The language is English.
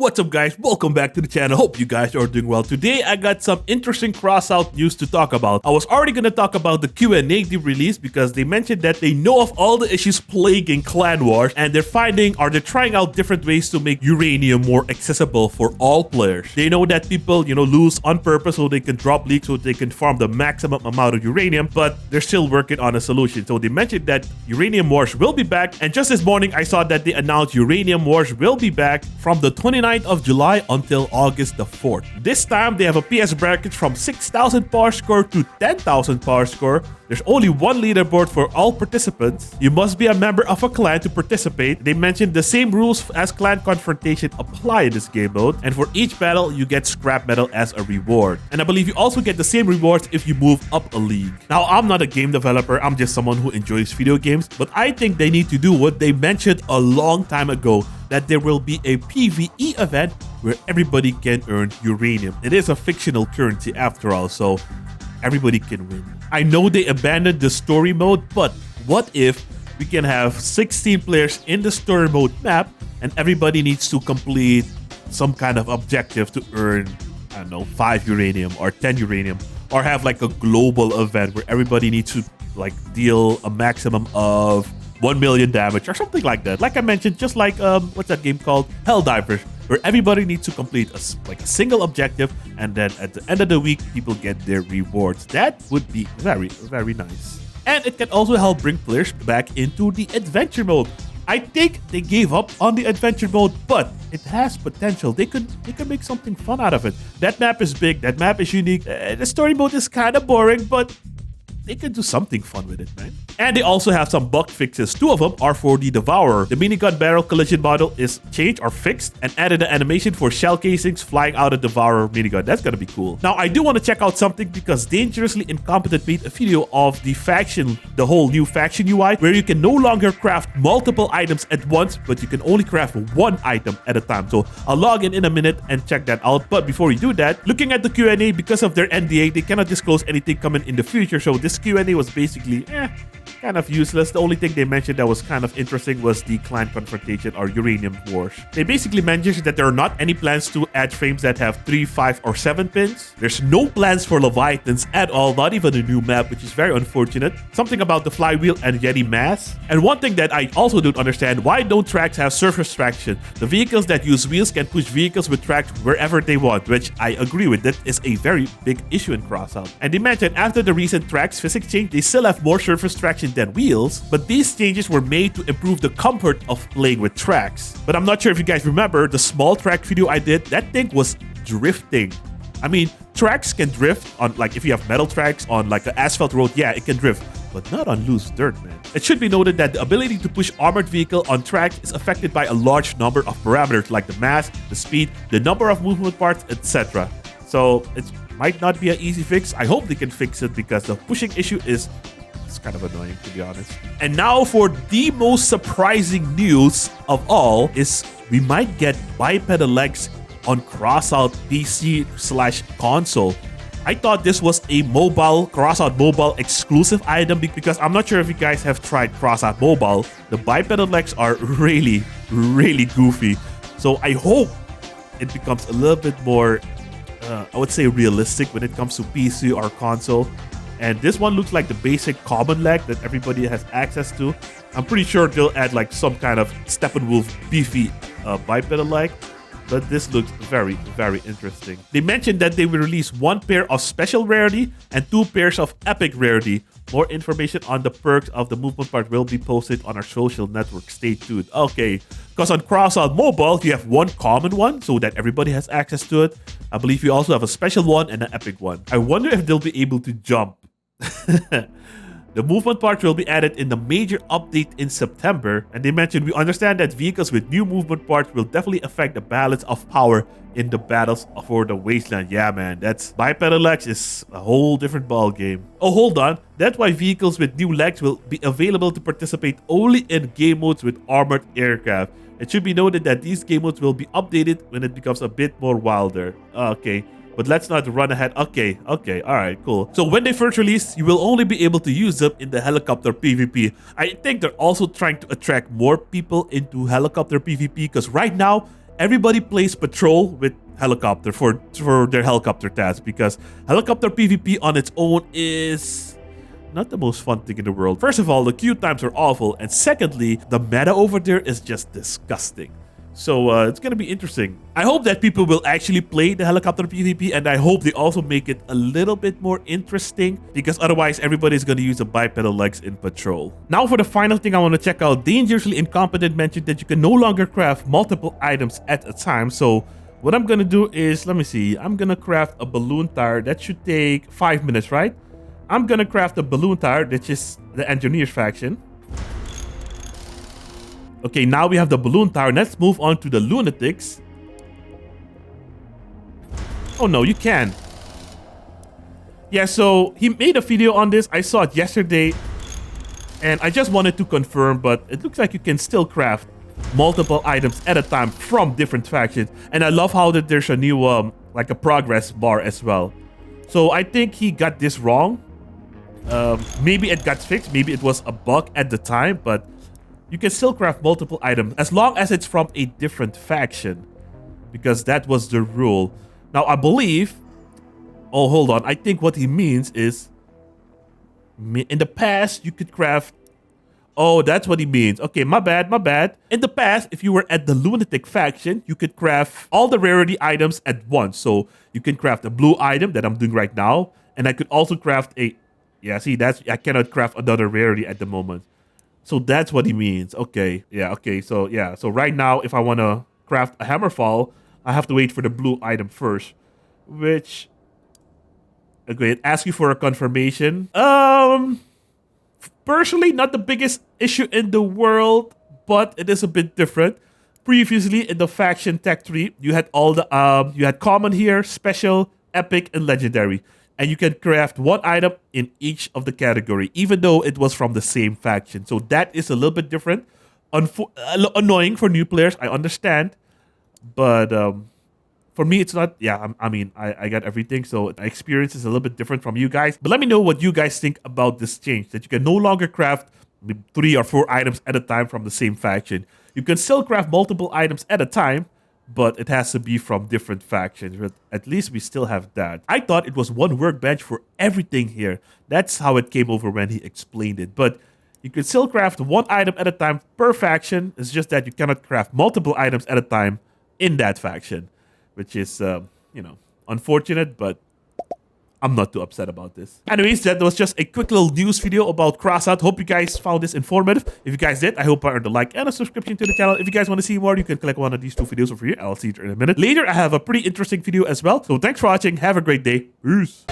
What's up guys, welcome back to the channel. Hope you guys are doing well. Today I got some interesting Crossout news to talk about. I was already going to talk about the Q&A they released because they mentioned that they know of all the issues plaguing Clan Wars and they're trying out different ways to make uranium more accessible for all players. They know that people, lose on purpose so they can drop leaks so they can farm the maximum amount of uranium, but they're still working on a solution. So they mentioned that Uranium Wars will be back, and just this morning I saw that they announced Uranium Wars will be back from the 29th of July until August the 4th. This time they have a PS bracket from 6,000 power score to 10,000 power score. There's only one leaderboard for all participants. You must be a member of a clan to participate. They mentioned the same rules as clan confrontation apply in this game mode, and for each battle you get scrap metal as a reward. And I believe you also get the same rewards if you move up a league. Now, I'm not a game developer, I'm just someone who enjoys video games, but I think they need to do what they mentioned a long time ago, that there will be a PvE event where everybody can earn uranium. It is a fictional currency after all, so everybody can win. I know they abandoned the story mode, but what if we can have 16 players in the story mode map and everybody needs to complete some kind of objective to earn, I don't know, 5 uranium or 10 uranium, or have like a global event where everybody needs to like deal a maximum of 1 million damage or something like that. Like I mentioned, just like what's that game called? Helldivers, where everybody needs to complete a single objective, and then at the end of the week people get their rewards. That would be very, very nice. And it can also help bring players back into the adventure mode. I think they gave up on the adventure mode, but it has potential. They could make something fun out of it. That map is big, that map is unique. The story mode is kind of boring, but they could do something fun with it, man. And they also have some bug fixes. 2 of them are for the Devourer. The minigun barrel collision model is changed or fixed and added an animation for shell casings flying out of the Devourer minigun. That's gonna be cool. Now, I do want to check out something because Dangerously Incompetent made a video of the whole new faction UI, where you can no longer craft multiple items at once, but you can only craft one item at a time. So I'll log in a minute and check that out. But before we do that, looking at the Q&A, because of their NDA, they cannot disclose anything coming in the future. So this Q&A was basically kind of useless. The only thing they mentioned that was kind of interesting was the clan confrontation or Uranium Wars. They basically mentioned that there are not any plans to add frames that have 3, 5, or 7 pins. There's no plans for Leviathans at all, not even a new map, which is very unfortunate. Something about the flywheel and Yeti mass. And one thing that I also don't understand, why don't tracks have surface traction? The vehicles that use wheels can push vehicles with tracks wherever they want, which I agree with. That is a very big issue in Crossout. And they mentioned after the recent tracks physics change, they still have more surface traction than wheels, but these changes were made to improve the comfort of playing with tracks. But I'm not sure if you guys remember the small track video I did. That thing was drifting. I mean, tracks can drift on, like, if you have metal tracks on like an asphalt road, yeah, it can drift, but not on loose dirt, man. It should be noted that the ability to push armored vehicle on track is affected by a large number of parameters like the mass, the speed, the number of movement parts, etc. So it might not be an easy fix. I hope they can fix it because the pushing issue is kind of annoying, to be honest. And now for the most surprising news of all is we might get bipedal legs on Crossout PC/console. I thought this was a Crossout mobile exclusive item because I'm not sure if you guys have tried Crossout mobile. The bipedal legs are really, really goofy. So I hope it becomes a little bit more, I would say, realistic when it comes to PC or console. And this one looks like the basic common leg that everybody has access to. I'm pretty sure they'll add like some kind of Steppenwolf beefy bipedal leg. But this looks very, very interesting. They mentioned that they will release 1 pair of special rarity and 2 pairs of epic rarity. More information on the perks of the movement part will be posted on our social network. Stay tuned. Okay, because on Crossout Mobile, you have 1 common one so that everybody has access to it. I believe you also have a special one and an epic one. I wonder if they'll be able to jump. The movement parts will be added in the major update in September, and they mentioned we understand that vehicles with new movement parts will definitely affect the balance of power in the battles for the wasteland. Yeah, man, that's bipedal legs is a whole different ball game. Oh, hold on. That's why vehicles with new legs will be available to participate only in game modes with armored aircraft. It should be noted that these game modes will be updated when it becomes a bit more wilder. Okay. But let's not run ahead. Okay, alright, cool. So when they first release, you will only be able to use them in the helicopter PvP. I think they're also trying to attract more people into helicopter PvP because right now, everybody plays patrol with helicopter for their helicopter task, because helicopter PvP on its own is not the most fun thing in the world. First of all, the queue times are awful, and secondly, the meta over there is just disgusting. So it's gonna be interesting. I hope that people will actually play the helicopter PvP, and I hope they also make it a little bit more interesting, because otherwise everybody's gonna use the bipedal legs in patrol. Now for the final thing I want to check out, Dangerously Incompetent mentioned that you can no longer craft multiple items at a time. So what I'm gonna do is, let me see, I'm gonna craft a balloon tire. That should take 5 minutes, right? I'm gonna craft a balloon tire, which is the engineers faction. Okay, now we have the balloon tire. Let's move on to the lunatics. Oh no, you can. Yeah, so he made a video on this. I saw it yesterday, and I just wanted to confirm, but it looks like you can still craft multiple items at a time from different factions. And I love how that there's a new like a progress bar as well. So I think he got this wrong. Maybe it got fixed, maybe it was a bug at the time, but you can still craft multiple items as long as it's from a different faction, because that was the rule. Now I believe, oh hold on, I think what he means is in the past you could craft, oh that's what he means. Okay, my bad. In the past, if you were at the lunatic faction, you could craft all the rarity items at once. So you can craft a blue item that I'm doing right now, and I could also craft a, yeah, see, that's, I cannot craft another rarity at the moment. So that's what he means. Okay, yeah, okay, so yeah. So right now, if I want to craft a hammerfall, I have to wait for the blue item first, which, okay, it asks you for a confirmation. Personally, not the biggest issue in the world, but it is a bit different. Previously, in the faction tech tree, you had all the, you had common here, special, epic, and legendary. And you can craft one item in each of the category, even though it was from the same faction. So that is a little bit different. Annoying for new players, I understand. But for me, it's not, yeah, I mean, I got everything. So the experience is a little bit different from you guys. But let me know what you guys think about this change, that you can no longer craft 3 or 4 items at a time from the same faction. You can still craft multiple items at a time, but it has to be from different factions. But at least we still have that. I thought it was one workbench for everything here. That's how it came over when he explained it. But you can still craft one item at a time per faction. It's just that you cannot craft multiple items at a time in that faction, which is, you know, unfortunate, but I'm not too upset about this. Anyways, that was just a quick little news video about Crossout. Hope you guys found this informative. If you guys did, I hope I earned a like and a subscription to the channel. If you guys want to see more, you can click one of these 2 videos over here. I'll see you in a minute. Later, I have a pretty interesting video as well. So thanks for watching. Have a great day. Peace.